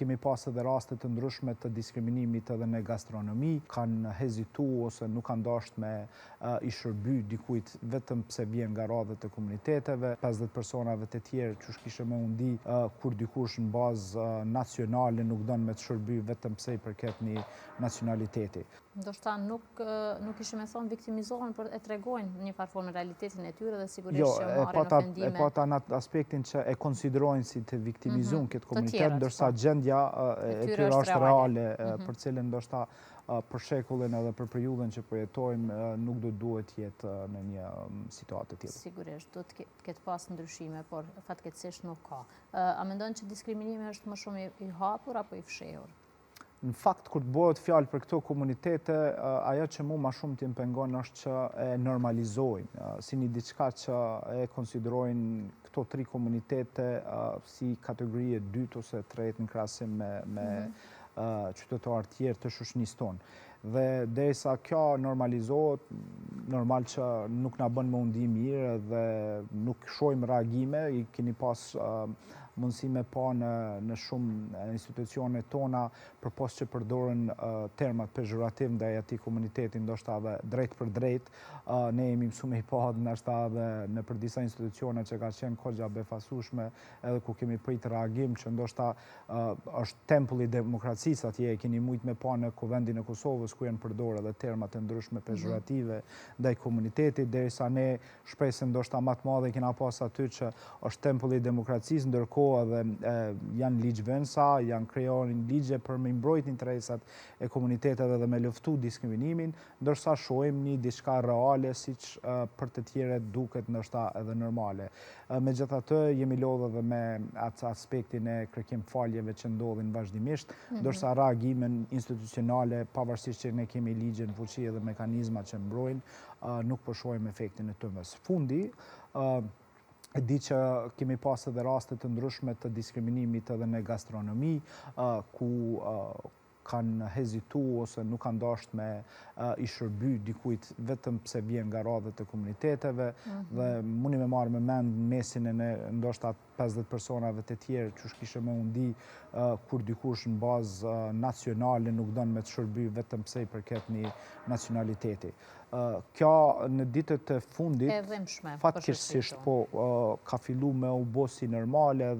kemi pas edhe raste të ndryshme të diskriminimit edhe në gastronomi, kanë hezitu ose nuk kanë dashur me i shërby dikujt vetëm pse vjen nga radhët e komuniteteve, 50 personave të tjerë që kishe me undi kur dikush në bazë nacionale nuk don me të shërby vetëm pse i përket një nacionaliteti. Ndoshta nuk ishim e thonë viktimizohen, por e tregojnë një farë formë realitetin e tyre dhe sigurisht që marrin ofendime. E pata në aspektin që e konsiderojnë si të viktimizun këtë komunitet, ndërsa gjendja e tyre është reale, për cilën ndoshta për shekullin edhe për periudhën që përjetojmë nuk duhet jetë në një situatë të tillë. Sigurisht, do të ketë pas ndryshime, por fatkeqësisht nuk ka. A mendon që diskriminimi është më shumë i hapur apo i fshehur? Në fakt, kur të bëhet fjalë për këto komunitete, ajo që mu ma shumë t'im pengon është që e normalizojnë, si një diçka që e konsiderojnë këto 3 komunitete si kategori e dytë ose tretë në krahasim me qytetarë tjerë të shoqënisë tonë. Dhe derisa kjo normalizohet, normal që nuk na bën më undi mirë dhe nuk shohim reagime, i keni pas mundësi me pa në shumë institucione tona përpos që përdoren termat pejorativ ndaj atij komuniteti, ndoshta edhe drejt për drejt, ne jemi mësuar me i pa ndoshta edhe në për disa institucione që ka qenë kogja befasueshme, edhe ku kemi prit reagim që ndoshta është tempulli i demokracisë atje, e keni mujt me pa në Kuvendin e Kosovës ku janë përdorur edhe terma të ndryshme pejorative ndaj komunitetit, derisa ne shpresën ndoshta më të madhe kena pas aty që është tempulli i demokracisë, ndërkohë edhe janë ligjvënësa, janë krijuar ligje për me mbrojtë interesat e komuniteteve dhe me luftu diskriminimin, ndërsa shohim një diçka reale siç për të tjerët duket ndoshta edhe normale. Megjithatë, jemi lodhur edhe me atë aspektin e kërkim faljeve që ndodhin vazhdimisht, ndërsa reagimin institucionale, pavarësisht që ne kemi ligje në fuqi dhe mekanizma që mbrojnë, nuk po shohim efektin e tyre. Së fundi, e di që kemi pas edhe raste të ndryshme të diskriminimit edhe në gastronomi, ku kanë hezitu ose nuk kanë dashur me i shërby dikujt vetëm pse vjen nga radhët e komuniteteve, dhe mundi me marrë me mend mesin e ndoshta 50 personave të tjerë që kishe me undi kur dikush në bazë nacionale nuk don me të shërby vetëm pse i përket një nacionaliteti. Kjo në ditët e fundit fatkeqësisht ka filluar me u bë si normale.